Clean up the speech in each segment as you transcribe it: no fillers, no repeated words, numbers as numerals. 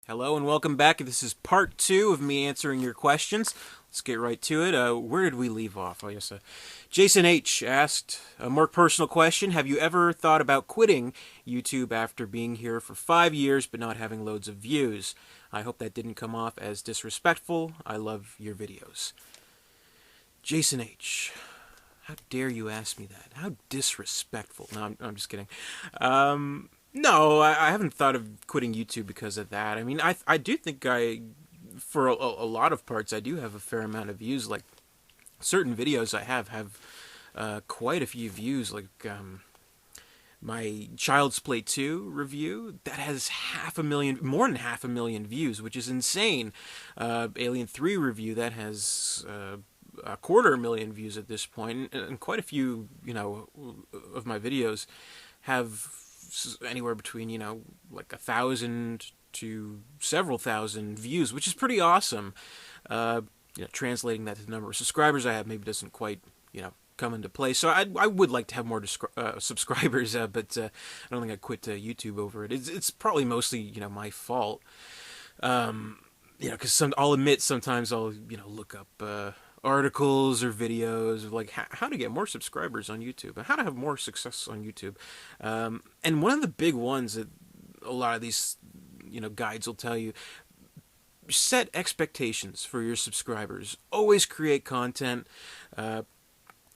Hello and welcome back. This is part two of me answering your questions. Let's get right to it. Where did we leave off? I guess Jason H. asked a more personal question. Have you ever thought about quitting YouTube after being here for 5 years but not having loads of views? I hope that didn't come off as disrespectful. I love your videos. Jason H. How dare you ask me that? How disrespectful. No, I'm just kidding. No, I haven't thought of quitting YouTube because of that. I mean, I do think for a lot of parts, I do have a fair amount of views. Like, certain videos I have quite a few views. Like, my Child's Play 2 review, that has more than half a million views, which is insane. Alien 3 review, that has a 250,000 views at this point, and quite a few, of my videos have anywhere between, like 1,000 to several thousand views, which is pretty awesome. Translating that to the number of subscribers I have maybe doesn't quite, come into play. So I would like to have more subscribers, but I don't think I'd quit YouTube over it. It's probably mostly, my fault. Because I'll admit sometimes I'll, look up articles or videos of like how to get more subscribers on YouTube and how to have more success on YouTube. And one of the big ones that a lot of these, guides will tell you, set expectations for your subscribers. Always create content,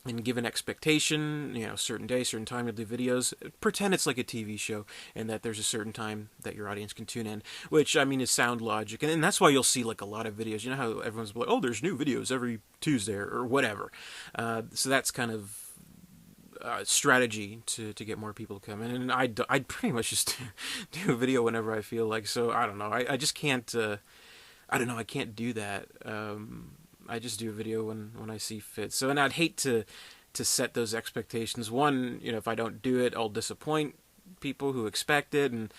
and give an expectation, certain day, certain time you'll do videos. Pretend it's like a TV show and that there's a certain time that your audience can tune in, which, I mean, is sound logic. And that's why you'll see, like, a lot of videos. You know how everyone's like, oh, there's new videos every Tuesday or whatever. So that's kind of strategy to get more people to come in. And I'd pretty much just do a video whenever I feel like. So, I don't know. I just can't, I don't know. I can't do that. I just do a video when I see fit. So, and I'd hate to set those expectations. One, if I don't do it, I'll disappoint people who expect it, and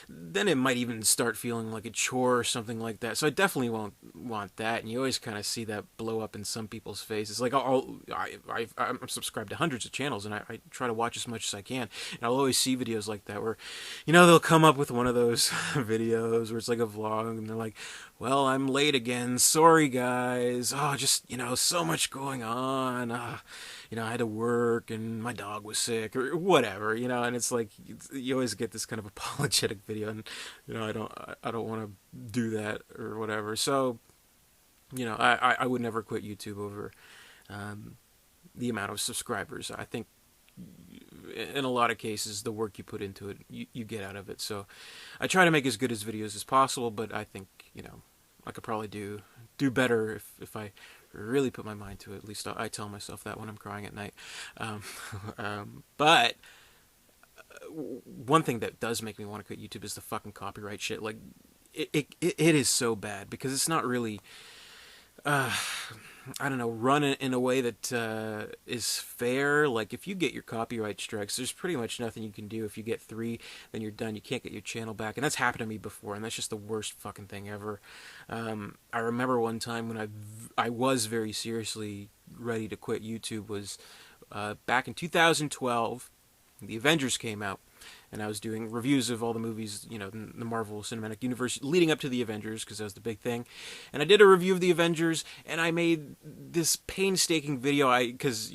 then it might even start feeling like a chore or something like that. So I definitely won't want that. And you always kind of see that blow up in some people's faces. Like I'm subscribed to hundreds of channels, and I try to watch as much as I can. And I'll always see videos like that where, they'll come up with one of those videos where it's like a vlog, and they're like, well, I'm late again. Sorry, guys. Oh, just, so much going on. I had to work and my dog was sick or whatever, and it's like you always get this kind of apologetic video, and I don't want to do that or whatever. So, I would never quit YouTube over the amount of subscribers. I think in a lot of cases the work you put into it, you get out of it. So I try to make as good as videos as possible, but I think, I could probably do better if I really put my mind to it. At least I tell myself that when I'm crying at night. But one thing that does make me want to quit YouTube is the fucking copyright shit. Like, it is so bad because it's not really, I don't know, run in a way that is fair. Like, if you get your copyright strikes, there's pretty much nothing you can do. If you get 3, then you're done. You can't get your channel back. And that's happened to me before, and that's just the worst fucking thing ever. I remember one time when I was very seriously ready to quit YouTube was back in 2012. The Avengers came out, and I was doing reviews of all the movies, in the Marvel Cinematic Universe leading up to the Avengers, because that was the big thing. And I did a review of the Avengers, and I made this painstaking video. Because,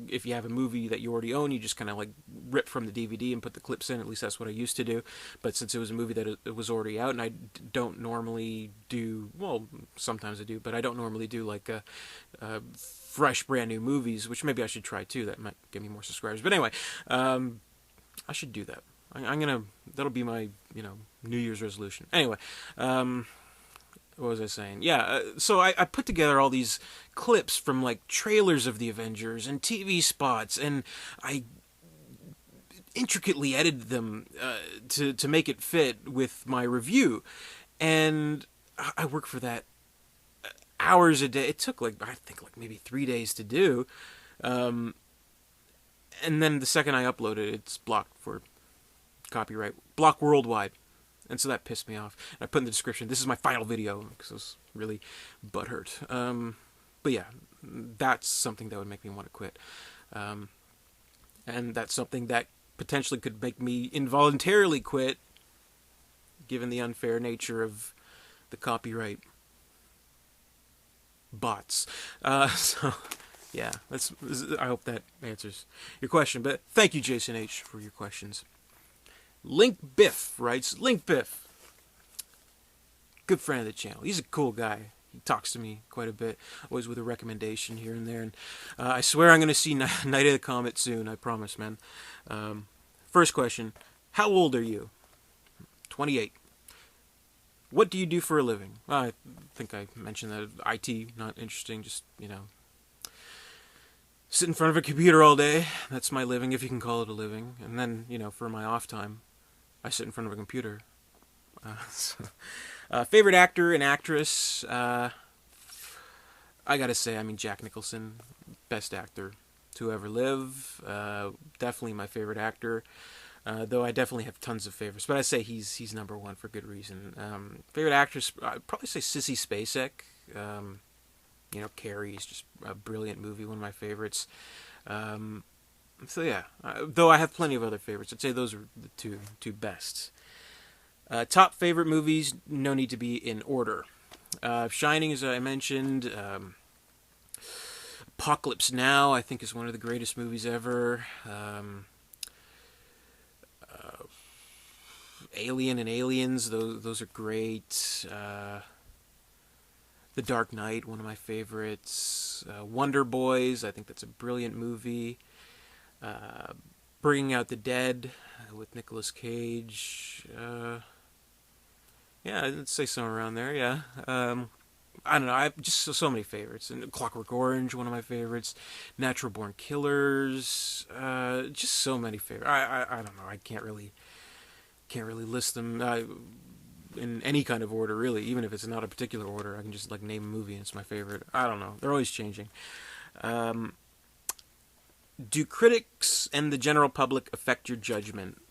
if you have a movie that you already own, you just kind of like rip from the DVD and put the clips in. At least that's what I used to do. But since it was a movie that it was already out, and I don't normally do, well, sometimes I do, but I don't normally do like fresh, brand new movies, which maybe I should try too. That might get me more subscribers. But anyway, I should do that. That'll be my, New Year's resolution. Anyway, what was I saying? Yeah, so I put together all these clips from, like, trailers of the Avengers and TV spots, and I intricately edited them to make it fit with my review. And I worked for that hours a day. It took, I think, maybe 3 days to do. And then the second I upload it, it's blocked for copyright. Block worldwide. And so that pissed me off. And I put in the description, this is my final video, because I was really butthurt. But yeah, that's something that would make me want to quit. And that's something that potentially could make me involuntarily quit given the unfair nature of the copyright bots. So, yeah, I hope that answers your question. But thank you, Jason H., for your questions. Link Biff writes, Link Biff, good friend of the channel. He's a cool guy. He talks to me quite a bit, always with a recommendation here and there. And I swear I'm going to see Night of the Comet soon. I promise, man. First question, how old are you? 28. What do you do for a living? Well, I think I mentioned that. IT, not interesting, just, sit in front of a computer all day. That's my living, if you can call it a living. And then, for my off time, I sit in front of a computer. Favorite actor and actress? I gotta say, Jack Nicholson, best actor to ever live. Definitely my favorite actor. Though I definitely have tons of favorites, but I say he's number one for good reason. Favorite actress? I'd probably say Sissy Spacek. Carrie is just a brilliant movie, one of my favorites. So yeah, though I have plenty of other favorites. I'd say those are the two best. Top favorite movies, no need to be in order. Shining, as I mentioned. Apocalypse Now, I think, is one of the greatest movies ever. Alien and Aliens, those are great. The Dark Knight, one of my favorites. Wonder Boys, I think that's a brilliant movie. Bringing Out the Dead with Nicolas Cage. Yeah, I'd say somewhere around there, yeah. I don't know, I have just so many favorites. And Clockwork Orange, one of my favorites. Natural Born Killers. Just so many favorites. I don't know, I can't really list them in any kind of order, really. Even if it's not a particular order, I can just name a movie and it's my favorite. I don't know, they're always changing. Do critics and the general public affect your judgment?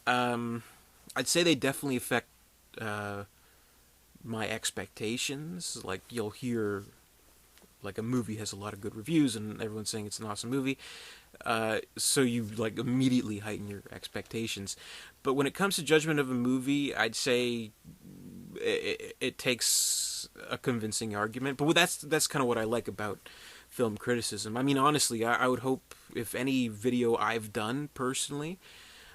I'd say they definitely affect my expectations. You'll hear a movie has a lot of good reviews and everyone's saying it's an awesome movie, so you immediately heighten your expectations. But when it comes to judgment of a movie, I'd say it takes a convincing argument. But that's kind of what I like about film criticism. Honestly, I would hope if any video I've done personally,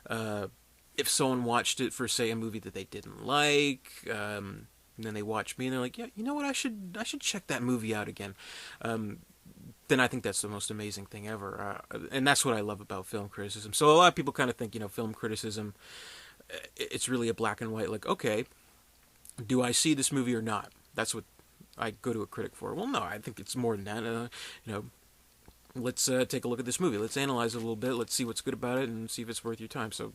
if someone watched it for, say, a movie that they didn't like, and then they watch me and they're like, yeah, you know what, I should check that movie out again. Then I think that's the most amazing thing ever. And that's what I love about film criticism. So a lot of people kind of think, film criticism, it's really a black and white, okay, do I see this movie or not? That's what I go to a critic for. Well, no, I think it's more than that. Let's take a look at this movie. Let's analyze it a little bit. Let's see what's good about it and see if it's worth your time. So,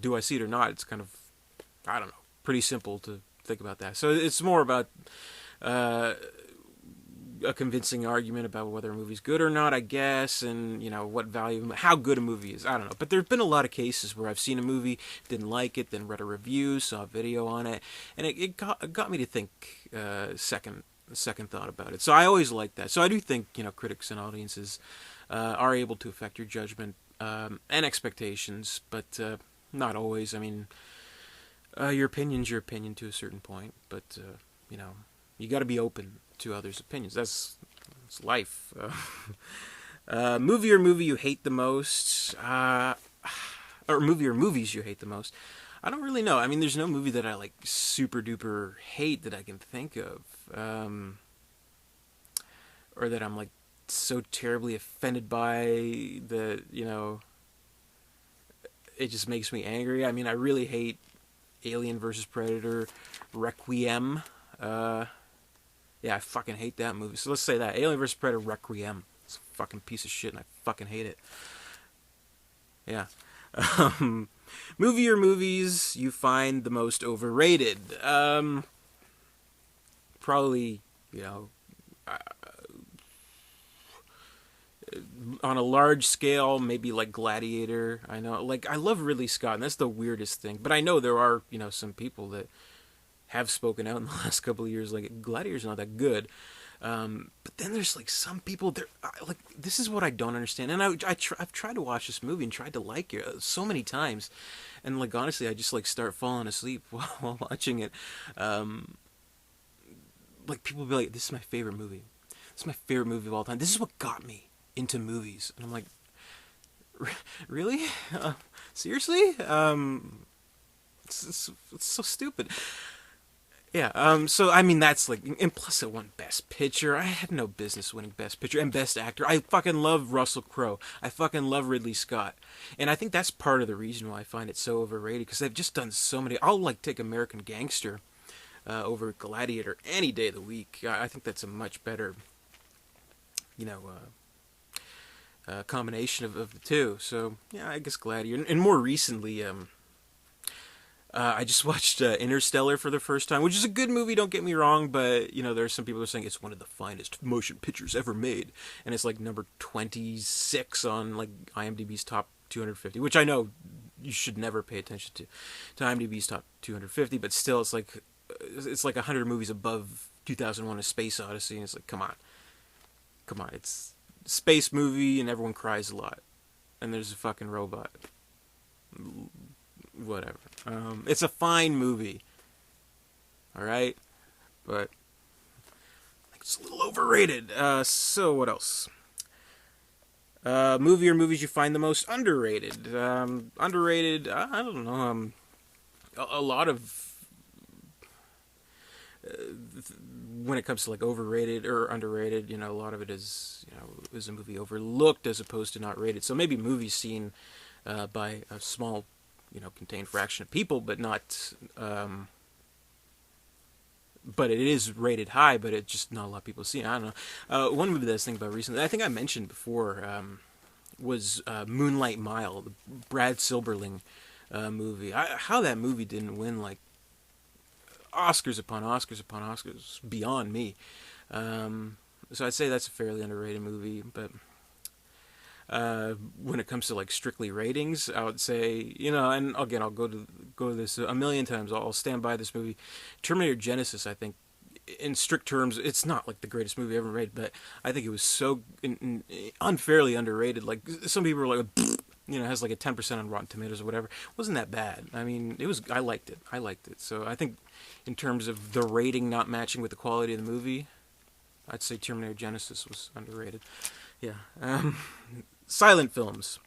do I see it or not? It's kind of, I don't know, pretty simple to think about that. So it's more about a convincing argument about whether a movie's good or not, I guess, and what value, how good a movie is. I don't know, but there've been a lot of cases where I've seen a movie, didn't like it, then read a review, saw a video on it, and it got me to think second thought about it. So I always like that. So I do think critics and audiences are able to affect your judgment and expectations, but not always. Your opinion's your opinion to a certain point, but you got to be open to others' opinions. That's life. Movie or movie you hate the most, or movie or movies you hate the most. I don't really know. There's no movie that I super duper hate that I can think of, or that I'm so terribly offended by that it just makes me angry. I really hate Alien vs. Predator, Requiem. Yeah, I fucking hate that movie. So let's say that. Alien vs. Predator Requiem. It's a fucking piece of shit and I fucking hate it. Yeah. Movie or movies you find the most overrated? Probably, on a large scale, maybe Gladiator. I know, I love Ridley Scott, and that's the weirdest thing. But I know there are, some people that have spoken out in the last couple of years, Gladiator's not that good. But then there's like some people, they're like, this is what I don't understand. And I've tried to watch this movie and tried to like it so many times, and like honestly, I just like start falling asleep while watching it. Um, like people be like, "This is my favorite movie. This is my favorite movie of all time. This is what got me into movies." And I'm like, really? Seriously? It's so stupid. Yeah, so I mean that's like, and plus it won Best Picture. I had no business winning Best Picture and Best Actor. I fucking love Russell Crowe. I fucking love Ridley Scott, and I think that's part of the reason why I find it so overrated because they've just done so many. I'll like take American Gangster over Gladiator any day of the week. I think that's a much better, you know, combination of the two. So yeah, I guess Gladiator, and more recently, I just watched Interstellar for the first time, which is a good movie. Don't get me wrong, but you know there's some people who are saying it's one of the finest motion pictures ever made, and it's like number 26 on like IMDb's top 250, which I know you should never pay attention to IMDb's top 250, but still it's like 100 movies above 2001: A Space Odyssey, and it's like come on, it's a space movie and everyone cries a lot, and there's a fucking robot. Whatever. It's a fine movie. All right, but I think it's a little overrated. So what else? Movie or movies you find the most underrated? Underrated. I don't know. A lot of when it comes to like overrated or underrated, you know, a lot of it is a movie overlooked as opposed to not rated. So maybe movies seen by a small, contained fraction of people, but not, but it is rated high, but it's just not a lot of people see it. I don't know. One movie that I was thinking about recently, I think I mentioned before, was Moonlight Mile, the Brad Silberling movie. How that movie didn't win like Oscars upon Oscars upon Oscars beyond me. So I'd say that's a fairly underrated movie, but when it comes to like strictly ratings, I would say, and again, I'll go to this a million times. I'll stand by this movie, Terminator Genesis. I think, in strict terms, it's not like the greatest movie ever made, but I think it was so unfairly underrated. Like some people were like, has like a 10% on Rotten Tomatoes or whatever. It wasn't that bad. I mean, it was. I liked it. So I think, in terms of the rating not matching with the quality of the movie, I'd say Terminator Genesis was underrated. Yeah. Silent films.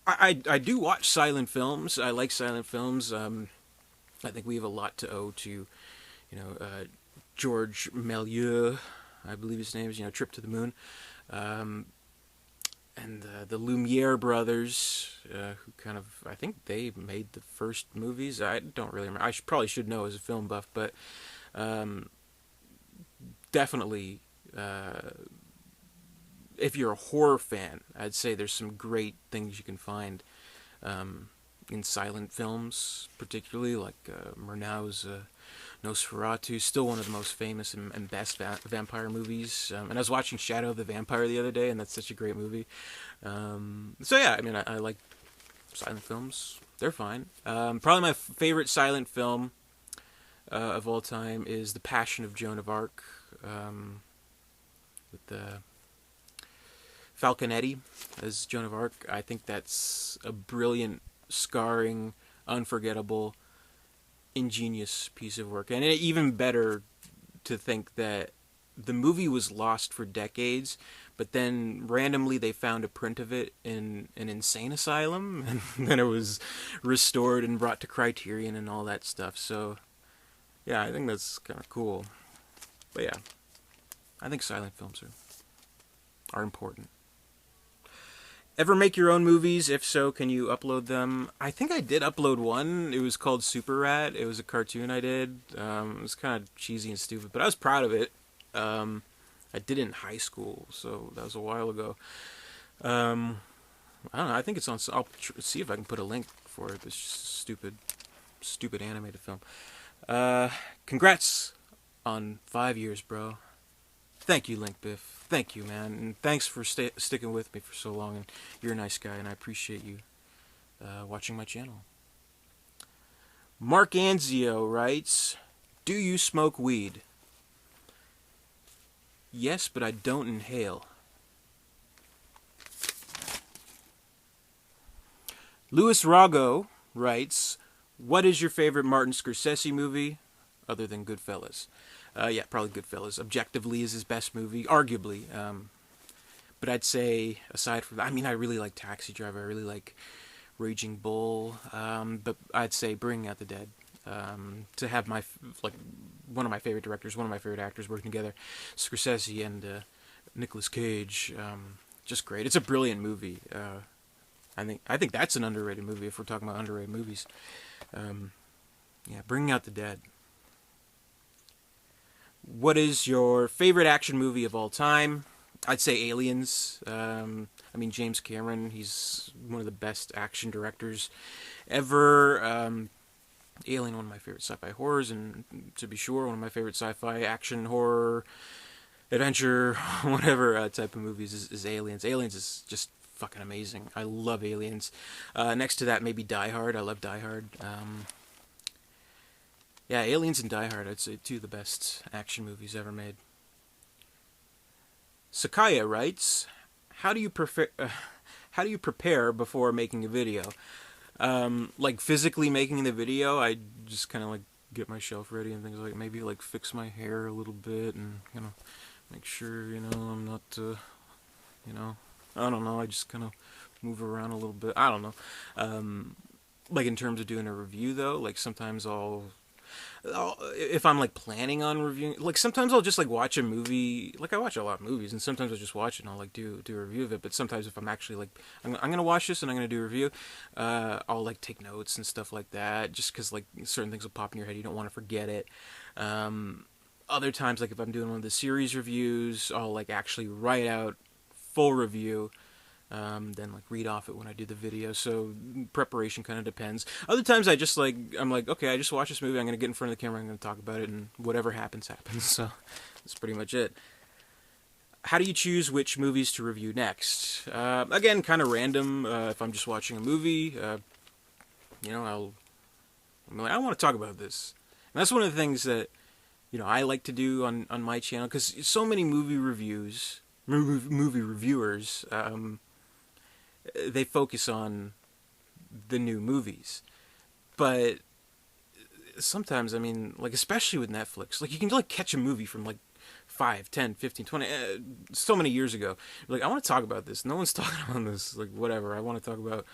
I do watch silent films. I like silent films. I think we have a lot to owe to, George Méliès, I believe his name is, Trip to the Moon, and the Lumiere brothers, who kind of, I think they made the first movies. I don't really remember. Probably should know as a film buff, but definitely. If you're a horror fan, I'd say there's some great things you can find in silent films, particularly like Murnau's Nosferatu, still one of the most famous and best vampire movies. And I was watching Shadow of the Vampire the other day, and that's such a great movie. So yeah, I mean, I like silent films. They're fine. Probably my favorite silent film of all time is The Passion of Joan of Arc, with the Falconetti as Joan of Arc. I think that's a brilliant, scarring, unforgettable, ingenious piece of work. And even better to think that the movie was lost for decades, but then randomly they found a print of it in an insane asylum, and then it was restored and brought to Criterion and all that stuff. So, yeah, I think that's kind of cool. But yeah, I think silent films are important. Ever make your own movies? If so, can you upload them? I think I did upload one. It was called Super Rat. It was a cartoon I did. It was kind of cheesy and stupid, but I was proud of it. I did it in high school, so that was a while ago. I don't know. I think it's on. I'll see if I can put a link for it. This stupid animated film. Congrats on 5 years, bro. Thank you, Link Biff. Thank you, man. And thanks for sticking with me for so long. And you're a nice guy, and I appreciate you watching my channel. Mark Anzio writes, do you smoke weed? Yes, but I don't inhale. Louis Rago writes, what is your favorite Martin Scorsese movie other than Goodfellas? Yeah, probably Goodfellas. Objectively is his best movie, arguably. But I'd say, aside from that, I mean, I really like Taxi Driver. I really like Raging Bull. But I'd say Bringing Out the Dead. To have like one of my favorite directors, one of my favorite actors working together, Scorsese and Nicolas Cage, just great. It's a brilliant movie. I think that's an underrated movie if we're talking about underrated movies. Yeah, Bringing Out the Dead. What is your favorite action movie of all time? I'd say Aliens. I mean, James Cameron, he's one of the best action directors ever. Alien, one of my favorite sci-fi horrors, and to be sure, one of my favorite sci-fi action horror, adventure, whatever type of movies is Aliens. Aliens is just fucking amazing. I love Aliens. Next to that, maybe Die Hard. I love Die Hard. Yeah, Aliens and Die Hard, I'd say two of the best action movies ever made. Sakaya writes, how do you prepare before making a video? Like physically making the video, I just kind of like get my shelf ready and things like maybe like fix my hair a little bit and make sure I'm not I don't know, I just kind of move around a little bit. I don't know. Like in terms of doing a review though, like sometimes if I'm like planning on reviewing, like sometimes I'll just like watch a movie. Like I watch a lot of movies, and sometimes I'll just watch it and I'll like do a review of it. But sometimes if I'm actually like I'm gonna watch this and I'm gonna do a review, I'll like take notes and stuff like that. Just because like certain things will pop in your head, you don't want to forget it. Other times, like if I'm doing one of the series reviews, I'll like actually write out full review. Then like read off it when I do the video. So preparation kind of depends. Other times I just I'm like, okay, I just watched this movie. I'm gonna get in front of the camera. I'm gonna talk about it, and whatever happens, happens. So that's pretty much it. How do you choose which movies to review next? Again, kind of random. If I'm just watching a movie, I'm like, I want to talk about this, and that's one of the things that I like to do on my channel because so many movie reviewers. They focus on the new movies. But sometimes, I mean, like, especially with Netflix, like, you can, like, catch a movie from, like, 5, 10, 15, 20, so many years ago. Like, I want to talk about this. No one's talking about this. Like, whatever. I want to talk about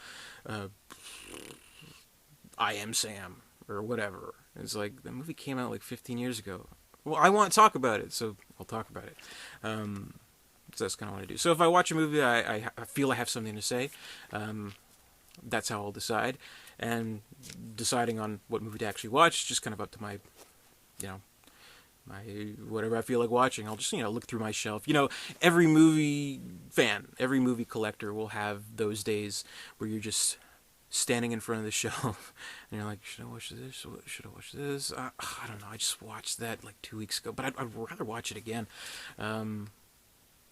I Am Sam or whatever. It's like, the movie came out, like, 15 years ago. Well, I want to talk about it, so I'll talk about it. So that's kind of what I do. So if I watch a movie, I feel I have something to say. That's how I'll decide. And deciding on what movie to actually watch, just kind of up to my whatever I feel like watching. I'll just look through my shelf. Every movie fan, every movie collector will have those days where you're just standing in front of the shelf and you're like, should I watch this? Should I watch this? I don't know. I just watched that like 2 weeks ago, but I'd rather watch it again.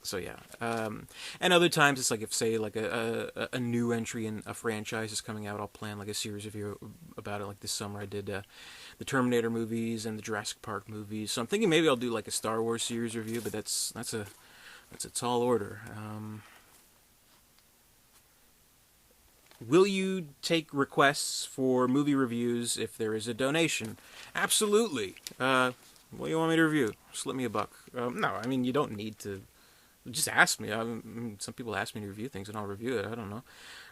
So yeah, and other times it's like if say like a new entry in a franchise is coming out, I'll plan like a series review about it. Like this summer I did the Terminator movies and the Jurassic Park movies. So I'm thinking maybe I'll do like a Star Wars series review, but that's a tall order. Will you take requests for movie reviews if there is a donation? Absolutely. What do you want me to review? Slip me a buck. No, I mean you don't need to. Just ask me. Some people ask me to review things, and I'll review it. I don't know.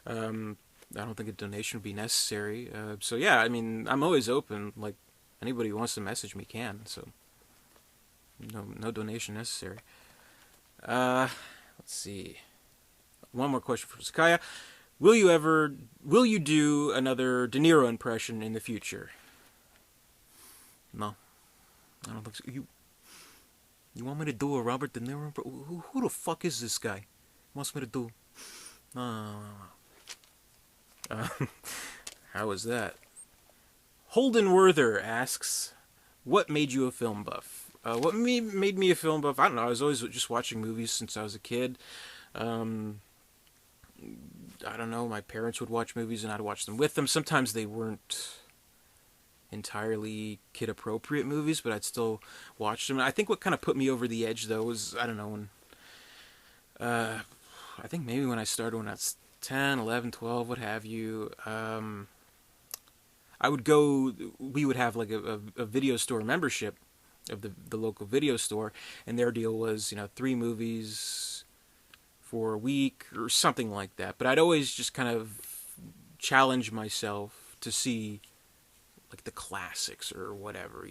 I don't think a donation would be necessary. So yeah, I mean, I'm always open. Like anybody who wants to message me can. So no donation necessary. Let's see. One more question from Sakaya. Will you do another De Niro impression in the future? No, I don't think so. You want me to do a Robert De Niro? Who the fuck is this guy? Wants me to do? No. How was that? Holden Werther asks, what made you a film buff? What made me a film buff? I don't know. I was always just watching movies since I was a kid. I don't know. My parents would watch movies and I'd watch them with them. Sometimes they weren't entirely kid-appropriate movies, but I'd still watch them. I think what kind of put me over the edge, though, was, I don't know, when, I think maybe when I started when I was 10, 11, 12, what have you, I would go, we would have like a video store membership of the local video store, and their deal was, 3 movies for a week or something like that. But I'd always just kind of challenge myself to see like the classics or whatever,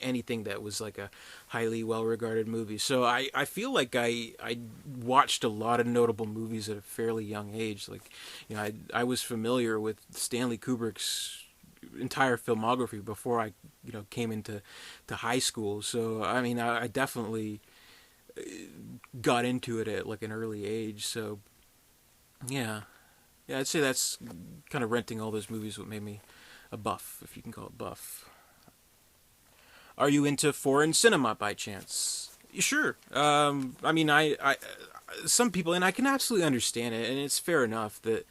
anything that was like a highly well-regarded movie. So I feel like I watched a lot of notable movies at a fairly young age. Like, I was familiar with Stanley Kubrick's entire filmography before I, came into high school. So, I mean, I definitely got into it at like an early age. So, yeah. Yeah, I'd say that's kind of renting all those movies what made me a buff, if you can call it buff. Are you into foreign cinema by chance? Sure. I mean, I some people, and I can absolutely understand it, and it's fair enough that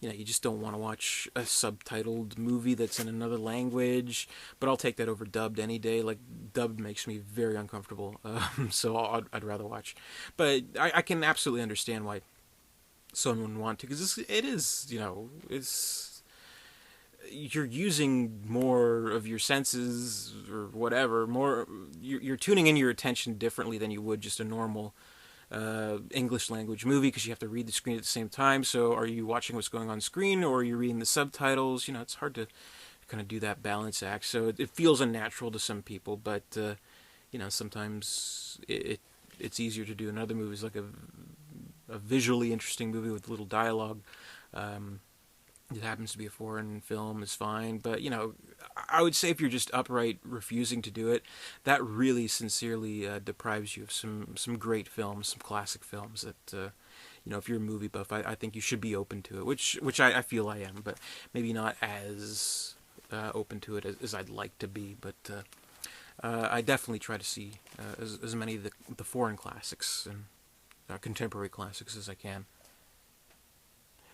you just don't want to watch a subtitled movie that's in another language. But I'll take that over dubbed any day. Like, dubbed makes me very uncomfortable, so I'd rather watch. But I can absolutely understand why someone would want to, because it is, it's, you're using more of your senses or whatever. More, you're tuning in your attention differently than you would just a normal English language movie, because you have to read the screen at the same time. So are you watching what's going on screen, or are you reading the subtitles? It's hard to kind of do that balance act. So it feels unnatural to some people, but sometimes it's easier to do in other movies, like a visually interesting movie with little dialogue. It happens to be a foreign film is fine, but I would say if you're just upright refusing to do it, that really sincerely deprives you of some great films, some classic films that if you're a movie buff, I think you should be open to it, which I feel I am, but maybe not as open to it as I'd like to be. But I definitely try to see as many of the foreign classics and contemporary classics as I can.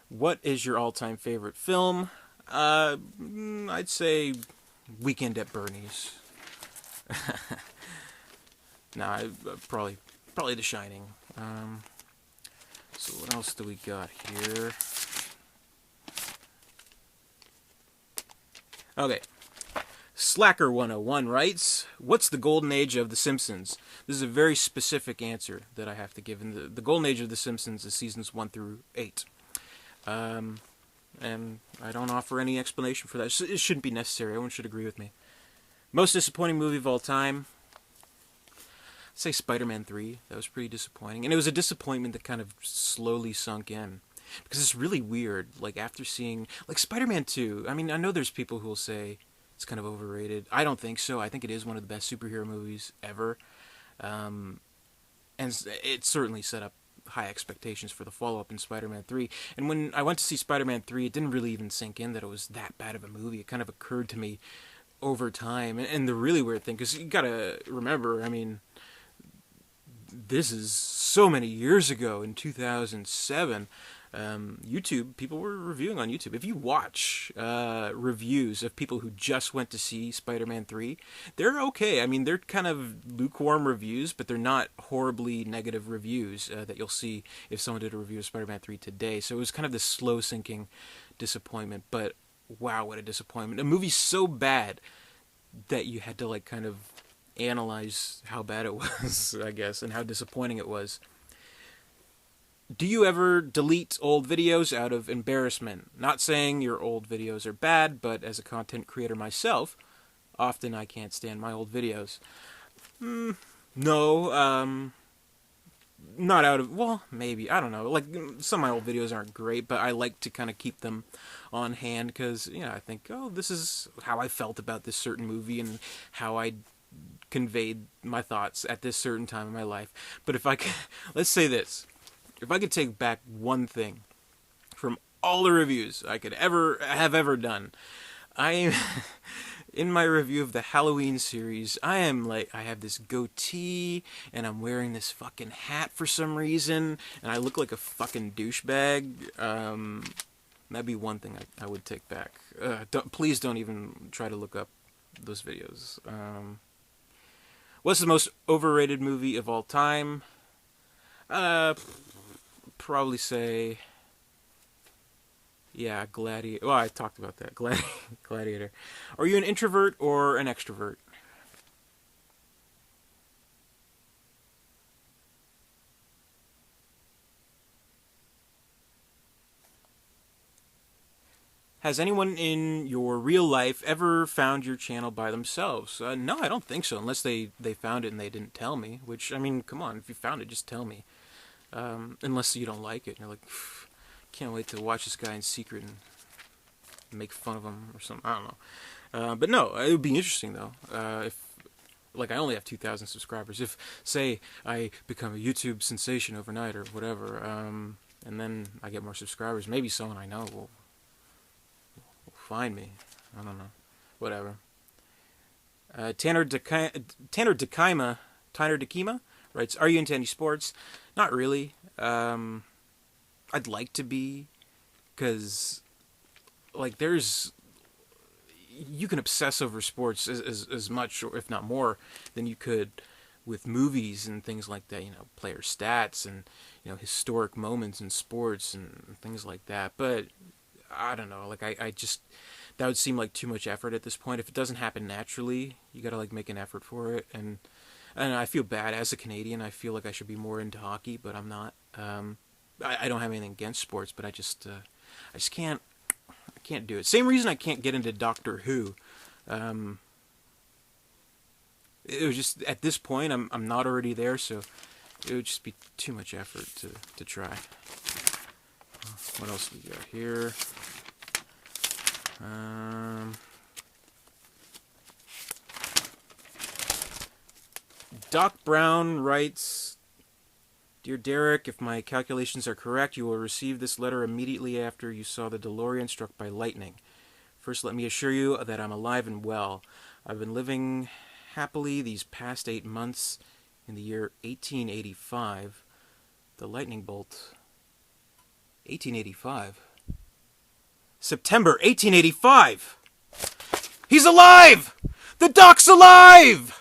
What is your all-time favorite film? I'd say Weekend at Bernie's. Nah, probably The Shining. So what else do we got here? Okay. Slacker 101 writes, what's the golden age of The Simpsons? This is a very specific answer that I have to give. And the golden age of The Simpsons is seasons 1 through 8. And I don't offer any explanation for that. It shouldn't be necessary. Everyone should agree with me. Most disappointing movie of all time? I'd say Spider-Man 3. That was pretty disappointing. And it was a disappointment that kind of slowly sunk in. Because it's really weird. Like, after seeing... Like, Spider-Man 2. I mean, I know there's people who will say it's kind of overrated. I don't think so. I think it is one of the best superhero movies ever. And it certainly set up high expectations for the follow-up in Spider-Man 3. And when I went to see Spider-Man 3, it didn't really even sink in that it was that bad of a movie. It kind of occurred to me over time. And the really weird thing, because you gotta remember, I mean, this is so many years ago, in 2007. YouTube, people were reviewing on YouTube. If you watch reviews of people who just went to see Spider-Man 3, they're okay. I mean, they're kind of lukewarm reviews, but they're not horribly negative reviews that you'll see if someone did a review of Spider-Man 3 today. So it was kind of this slow sinking disappointment, but wow, what a disappointment. A movie so bad that you had to like kind of analyze how bad it was, I guess, and how disappointing it was. Do you ever delete old videos out of embarrassment? Not saying your old videos are bad, but as a content creator myself, often I can't stand my old videos. No, not out of, well, maybe, I don't know. Like, some of my old videos aren't great, but I like to kind of keep them on hand because, I think, oh, this is how I felt about this certain movie and how I conveyed my thoughts at this certain time in my life. But if I could, let's say this. If I could take back one thing from all the reviews I could ever done, in my review of the Halloween series, I have this goatee, and I'm wearing this fucking hat for some reason, and I look like a fucking douchebag. That'd be one thing I would take back. Please don't even try to look up those videos. What's the most overrated movie of all time? Uh, Probably say, yeah, Gladiator. Well, I talked about that. Gladiator. Are you an introvert or an extrovert? Has anyone in your real life ever found your channel by themselves? No, I don't think so, unless they found it and they didn't tell me. Which, I mean, come on, if you found it, just tell me. Unless you don't like it, and you're like, can't wait to watch this guy in secret and make fun of him or something. I don't know. But no, it would be interesting though. If like I only have 2,000 subscribers. If say I become a YouTube sensation overnight or whatever, and then I get more subscribers, maybe someone I know will find me. I don't know. Whatever. Tanner Dekima writes, "Are you into any sports?" Not really. I'd like to be, because like there's you can obsess over sports as much or if not more than you could with movies and things like that, player stats and historic moments in sports and things like that. But I don't know, like I just that would seem like too much effort at this point. If it doesn't happen naturally, you got to like make an effort for it. And I feel bad as a Canadian. I feel like I should be more into hockey, but I'm not. I don't have anything against sports, but I just can't. I can't do it. Same reason I can't get into Doctor Who. It was just at this point I'm not already there, so it would just be too much effort to try. What else we got here? Doc Brown writes, "Dear Derek, if my calculations are correct, you will receive this letter immediately after you saw the DeLorean struck by lightning. First, let me assure you that I'm alive and well. I've been living happily these past 8 months in the year 1885. The lightning bolt. 1885? September 1885! He's alive! The Doc's alive!"